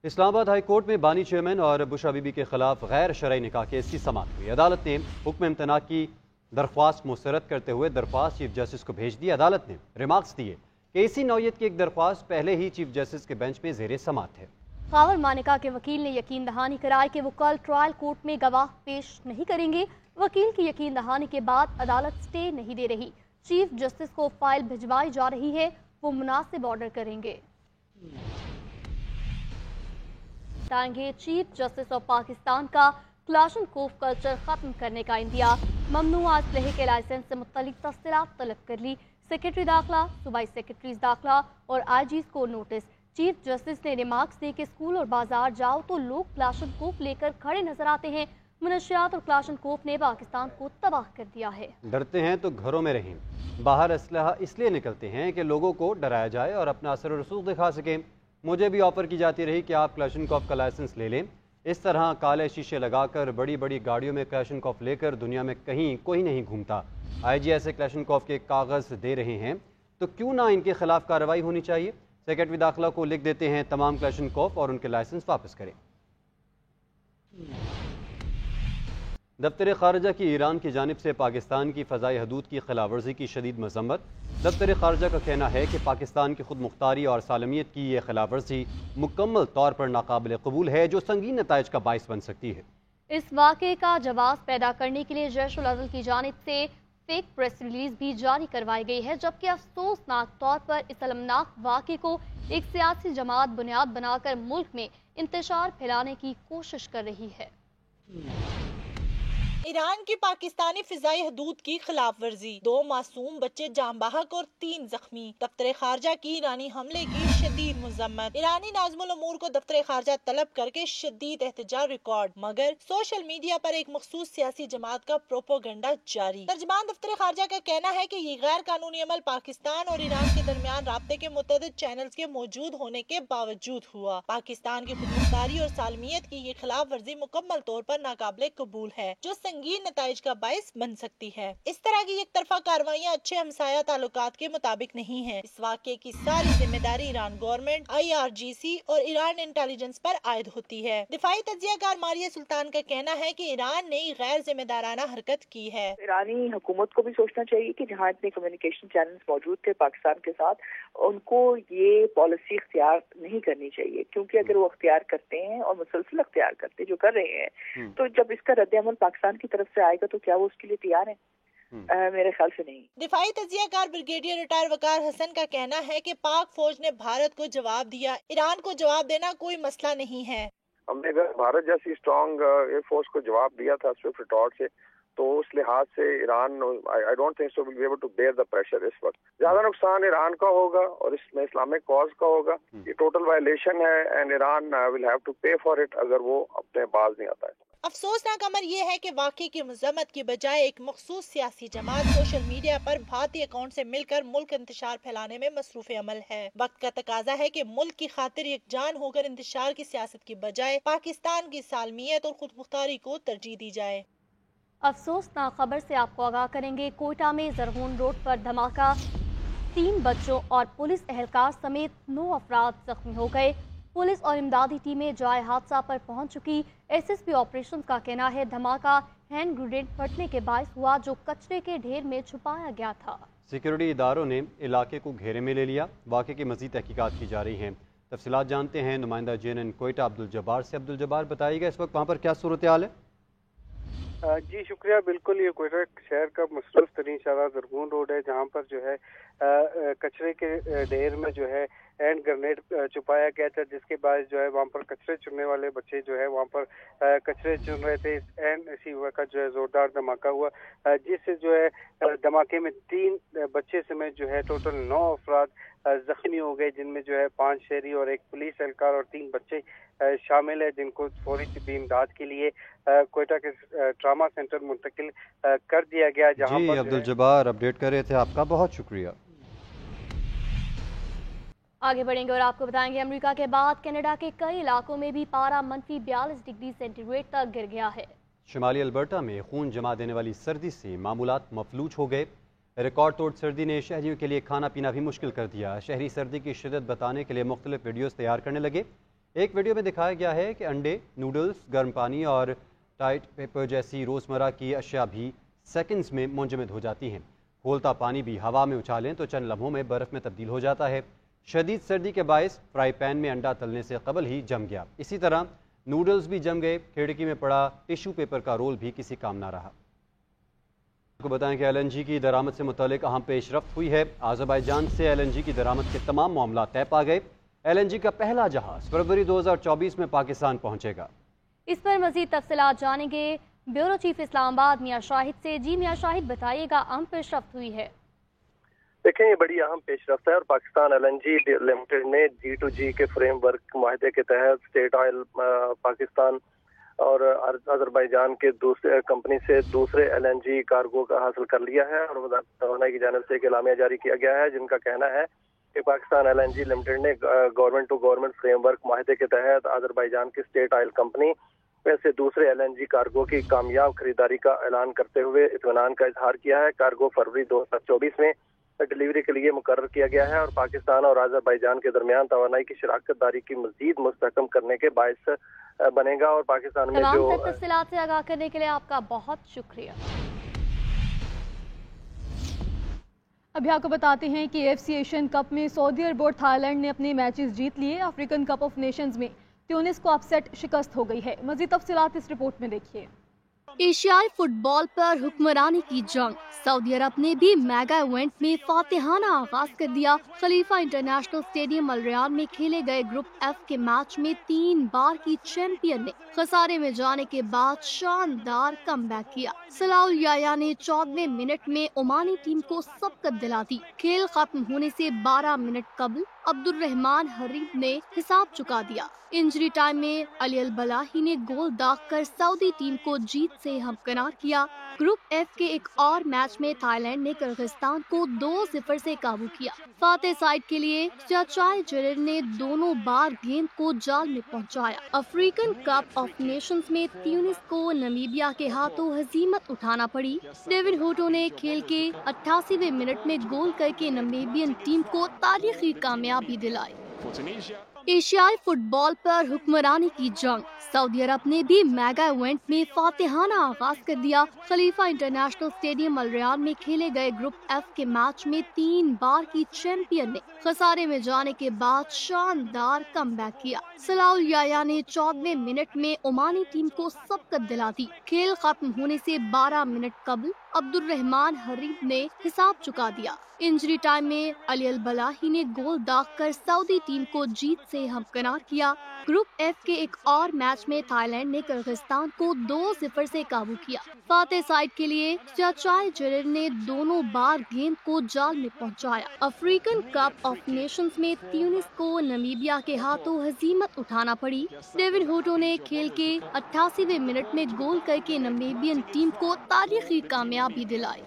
اسلام آباد high court میں بانی چیئرمین اور بشرا بی بی کے خلاف غیر شرعی نکاح کیس کی سماعت ہوئی۔ عدالت نے حکم امتناع کی درخواست مسترد کرتے ہوئے درخواست چیف جسٹس کو بھیج دی۔ عدالت نے ریمارکس دیے کہ اسی نوعیت کی ایک درخواست پہلے ہی چیف جسٹس کے بینچ میں زیر سماعت ہے۔ خاور مانیکا کے وکیل نے یقین دہانی کرائی کہ وہ کل ٹرائل کورٹ میں گواہ پیش نہیں کریں گے۔ وکیل کی یقین دہانی کے بعد عدالت سٹے نہیں دے رہی۔ چیف جسٹس کو فائل بھجوائی جا رہی ہے، وہ مناسب آرڈر کریں گے۔ چیف جسٹس آف پاکستان کا کلاشنکوف کلچر ختم کرنے کا اندیا۔ ممنوع اسلحے کے لائسنس سے متعلق تفصیلات طلب کر لی۔ سیکرٹری داخلہ، صوبائی سیکرٹریز داخلہ اور آئی جیز کو نوٹس۔ چیف جسٹس نے ریمارکس دی کہ اسکول اور بازار جاؤ تو لوگ کلاشنکوف لے کر کھڑے نظر آتے ہیں۔ منشیات اور کلاشنکوف نے پاکستان کو تباہ کر دیا ہے۔ ڈرتے ہیں تو گھروں میں رہیں۔ باہر اسلحہ اس لیے نکلتے ہیں کہ لوگوں کو ڈرایا جائے اور اپنا اثر و رسوخ دکھا سکیں۔ مجھے بھی آفر کی جاتی رہی کہ آپ کلاشنکوف کا لائسنس لے لیں۔ اس طرح کالے شیشے لگا کر بڑی بڑی گاڑیوں میں کلاشنکوف لے کر دنیا میں کہیں کوئی نہیں گھومتا۔ آئی جی ایسے کلاشنکوف کے کاغذ دے رہے ہیں تو کیوں نہ ان کے خلاف کارروائی ہونی چاہیے۔ سیکرٹری داخلہ کو لکھ دیتے ہیں تمام کلاشنکوف اور ان کے لائسنس واپس کریں۔ دفتر خارجہ کی ایران کی جانب سے پاکستان کی فضائی حدود کی خلاف ورزی کی شدید مذمت۔ دفتر خارجہ کا کہنا ہے کہ پاکستان کی خود مختاری اور سالمیت کی یہ خلاف ورزی مکمل طور پر ناقابل قبول ہے جو سنگین نتائج کا باعث بن سکتی ہے۔ اس واقعے کا جواز پیدا کرنے کے لیے جیش العدل کی جانب سے فیک پریس ریلیز بھی جاری کروائی گئی ہے، جبکہ افسوسناک طور پر اس المناک واقعے کو ایک سیاسی جماعت بنیاد بنا کر ملک میں انتشار پھیلانے کی کوشش کر رہی ہے۔ ایران کی پاکستانی فضائی حدود کی خلاف ورزی، 2 معصوم بچے جاں بحق اور 3 زخمی۔ دفتر خارجہ کی ایرانی حملے کی شدید مذمت۔ ایرانی ناظم الامور کو دفتر خارجہ طلب کر کے شدید احتجاج ریکارڈ، مگر سوشل میڈیا پر ایک مخصوص سیاسی جماعت کا پروپیگنڈا جاری۔ ترجمان دفتر خارجہ کا کہنا ہے کہ یہ غیر قانونی عمل پاکستان اور ایران کے درمیان رابطے کے متعدد چینلز کے موجود ہونے کے باوجود ہوا۔ پاکستان کی خود مختاری اور سالمیت کی یہ خلاف ورزی مکمل طور پر ناقابل قبول ہے جو سنگین نتائج کا باعث بن سکتی ہے۔ اس طرح کی یک طرفہ کاروائیاں اچھے ہمسایہ تعلقات کے مطابق نہیں ہیں۔ اس واقعے کی ساری ذمہ داری ایران گورنمنٹ، IRGC اور ایران انٹیلیجنس پر عائد ہوتی ہے۔ دفاعی تجزیہ کار ماریہ سلطان کا کہنا ہے کہ ایران نے غیر ذمہ دارانہ حرکت کی ہے۔ ایرانی حکومت کو بھی سوچنا چاہیے کہ جہاں اتنے کمیونیکیشن چینلز موجود تھے پاکستان کے ساتھ، ان کو یہ پالیسی اختیار نہیں کرنی چاہیے، کیونکہ اگر وہ اختیار کرتے ہیں اور مسلسل اختیار کرتے جو کر رہے ہیں تو جب اس کا رد عمل پاکستان کی طرف سے آئے گا تو کیا وہ اس کے لیے تیار ہیں؟ میرے خیال سے نہیں۔ دفاعی تجزیہ کار بریگیڈیئر ریٹائر وقار حسن کا کہنا ہے کہ پاک فوج نے بھارت کو جواب دیا، ایران کو جواب دینا کوئی مسئلہ نہیں ہے۔ ہم نے اگر بھارت جیسی اسٹرانگ ایئر فورس کو جواب دیا تھا سوئفٹ ریٹارٹ سے، تو اس لحاظ سے Iran I don't think so will be able to bear the pressure اس وقت۔ زیادہ نقصان ایران کا ہوگا اور اس میں اسلامک کاز کا ہوگا۔ یہ ٹوٹل وائلیشن ہے and Iran will have to pay for it اگر وہ اپنے باز نہیں آتا ہے۔ افسوسناک امر یہ ہے کہ واقعے کی مذمت کی بجائے ایک مخصوص سیاسی جماعت سوشل میڈیا پر بھارتی اکاؤنٹ سے مل کر ملک انتشار پھیلانے میں مصروف عمل ہے۔ وقت کا تقاضا ہے کہ ملک کی خاطر یکجان ہو کر انتشار کی سیاست کی بجائے پاکستان کی سالمیت اور خود مختاری کو ترجیح دی جائے۔ افسوسناک خبر سے آپ کو آگاہ کریں گے، کوئٹہ میں زرغون روڈ پر دھماکہ، 3 بچوں اور پولیس اہلکار سمیت 9 افراد زخمی ہو گئے۔ پولیس اور امدادی ٹیمیں جائے حادثہ پر پہنچ چکی۔ SSP آپریشن کا کہنا ہے دھماکہ ہینڈ گرینیڈ پھٹنے کے باعث ہوا جو کچرے کے ڈھیر میں چھپایا گیا تھا۔ سیکورٹی اداروں نے علاقے کو گھیرے میں لے لیا۔ واقعے کی مزید تحقیقات کی جا رہی ہیں۔ تفصیلات جانتے ہیں نمائندہ JNN کوئٹہ عبدالجبار سے۔ عبدالجبار بتائیے گا اس وقت وہاں پر کیا صورتحال ہے؟ جی شکریہ، بالکل یہ کوئٹہ شہر کا مصروف ترین شارع زرغون روڈ ہے، جہاں پر جو ہے کچرے کے ڈھیر میں جو ہے ہینڈ گرنیڈ چھپایا گیا تھا، جس کے باعث جو ہے وہاں پر کچرے چننے والے بچے جو ہے وہاں پر کچرے چن رہے تھے۔ اسی وقت جو ہے زوردار دھماکہ ہوا، جس سے جو ہے دھماکے میں 3 بچے سمیت جو ہے ٹوٹل 9 افراد زخمی ہو گئے، جن میں جو ہے 5 شہری اور 1 پولیس اہلکار اور 3 بچے شامل ہے، جن کو فوری طبی امداد کے لیے کوئٹہ کے ٹراما سینٹر منتقل کر دیا گیا۔ جہاں جی عبدالجبار اپڈیٹ کر رہے تھے، آپ کا بہت شکریہ۔ آگے بڑھیں گے اور آپ کو بتائیں گے امریکہ کے بعد کینیڈا کے کئی علاقوں میں بھی پارا -42 ڈگری سینٹی گریڈ تک گر گیا ہے۔ شمالی البرٹا میں خون جما دینے والی سردی سے معمولات مفلوج ہو گئے۔ ریکارڈ توڑ سردی نے شہریوں کے لیے کھانا پینا بھی مشکل کر دیا۔ شہری سردی کی شدت بتانے کے لیے مختلف ویڈیوز تیار کرنے لگے۔ ایک ویڈیو میں دکھایا گیا ہے کہ انڈے، نوڈلز، گرم پانی اور ٹائٹ پیپر جیسی روزمرہ کی اشیاء بھی سیکنڈز میں منجمد ہو جاتی ہیں۔ کھولتا پانی بھی ہوا میں اچھالیں تو چند لمحوں میں برف میں تبدیل ہو جاتا ہے۔ شدید سردی کے باعث فرائی پین میں انڈا تلنے سے قبل ہی جم گیا۔ اسی طرح نوڈلز بھی جم گئے۔ کھڑکی میں پڑا ٹیشو پیپر کا رول بھی کسی کام نہ رہا۔ آپ کو بتائیں کہ LNG کی درآمد سے متعلق اہم پیش رفت ہوئی ہے۔ آذربائیجان سے LNG کی درآمد کے تمام معاملات طے پا گئے۔ LNG کا پہلا جہاز فروری 2024 میں پاکستان پہنچے گا۔ اس پر مزید تفصیلات جانیں گے بیورو چیف اسلام آباد میاں شاہد سے۔ جی میاں شاہد، بتائیے گا اہم پیش رفت ہوئی ہے؟ دیکھیں، یہ بڑی اہم پیش رفت ہے اور پاکستان LNG لمیٹڈ نے G2G کے فریم ورک معاہدے کے تحت اسٹیٹ آئل پاکستان اور آذربائیجان کے دوسرے کمپنی سے دوسرے LNG کارگو کا حاصل کر لیا ہے اور وزارت توانائی کی جانب سے ایک اعلامیہ جاری کیا گیا ہے جن کا کہنا ہے کہ پاکستان LNG لمیٹڈ نے government to government framework معاہدے کے تحت آذربائیجان کی اسٹیٹ آئل کمپنی سے دوسرے LNG کارگو کی کامیاب خریداری کا اعلان کرتے ہوئے اطمینان کا اظہار کیا ہے۔ کارگو فروری 2024 میں ڈیلیوری کے لیے مقرر کیا گیا ہے اور پاکستان اور آذربائیجان کے درمیان توانائی کی شراکت داری کی مزید مستحکم کرنے کے باعث بنے گا اور پاکستان میں جو تمام تفصیلات سے آگاہ کرنے کے لیے آپ کا بہت شکریہ۔ ابھی آپ کو بتاتے ہیں کہ AFC ایشین کپ میں سعودی عرب اور تھائی لینڈ نے اپنے میچز جیت لیے۔ افریقن کپ آف نیشنز میں تیونس کو اپسیٹ شکست ہو گئی ہے۔ مزید تفصیلات اس رپورٹ میں دیکھیے۔ ایشیائی فٹ بال پر حکمرانی کی جنگ، سعودی عرب نے بھی میگا ایونٹ میں فاتحانہ آغاز کر دیا۔ خلیفہ انٹرنیشنل اسٹیڈیم الریان میں کھیلے گئے گروپ F کے میچ میں 3 بار کی چیمپئن نے خسارے میں جانے کے بعد شاندار کم بیک کیا۔ صلاح الیایا نے 14ویں منٹ میں عمانی ٹیم کو سبقت دلا دی۔ کھیل ختم ہونے سے 12 منٹ قبل عبد الرحمان حریب نے حساب چکا دیا۔ انجری ٹائم میں علی البلاہی نے گول داغ کر سعودی ٹیم کو جیت سے ہمکنار کیا۔ گروپ F کے ایک اور میچ میں تھائی لینڈ نے کرغزستان کو 2-0 سے قابو کیا۔ فاتح سائڈ کے لیے چاچائے جرر نے دونوں بار گیند کو جال میں پہنچایا۔ افریقن کپ آف نیشنز میں تیونس کو نمیبیا کے ہاتھوں ہزیمت اٹھانا پڑی۔ ڈیوڈ ہوٹو نے کھیل کے 88ویں منٹ میں گول کر کے نمیبین ٹیم کو تاریخی کامیابی دلائی۔ ایشیائی فٹ بال پر حکمرانی کی جنگ، سعودی عرب نے بھی میگا ایونٹ میں فاتحانہ آغاز کر دیا۔ خلیفہ انٹرنیشنل اسٹیڈیم الریان میں کھیلے گئے گروپ F کے میچ میں 3 بار کی چیمپئن نے خسارے میں جانے کے بعد شاندار کم بیک کیا۔ صلاح الیایا نے 14ویں منٹ میں عمانی ٹیم کو سبقت دلا دی۔ کھیل ختم ہونے سے 12 منٹ قبل عبد الرحمان حریب نے حساب چکا دیا۔ انجری ٹائم میں علی البلاہی نے گول داغ کر سعودی ٹیم کو جیت سے ہمکنار کیا۔ گروپ F کے ایک اور میچ میں تھائی لینڈ نے کرغزستان کو 2-0 سے قابو کیا۔ فاتح سائڈ کے لیے چاچائے جرر نے دونوں بار گیند کو جال میں پہنچایا۔ افریقن کپ آف نیشنز میں تیونس کو نمیبیا کے ہاتھوں ہزیمت اٹھانا پڑی۔ ڈیوڈ ہوٹو نے کھیل کے 88ویں منٹ میں گول کر کے نمیبین ٹیم کو تاریخی کامیابی دلائی۔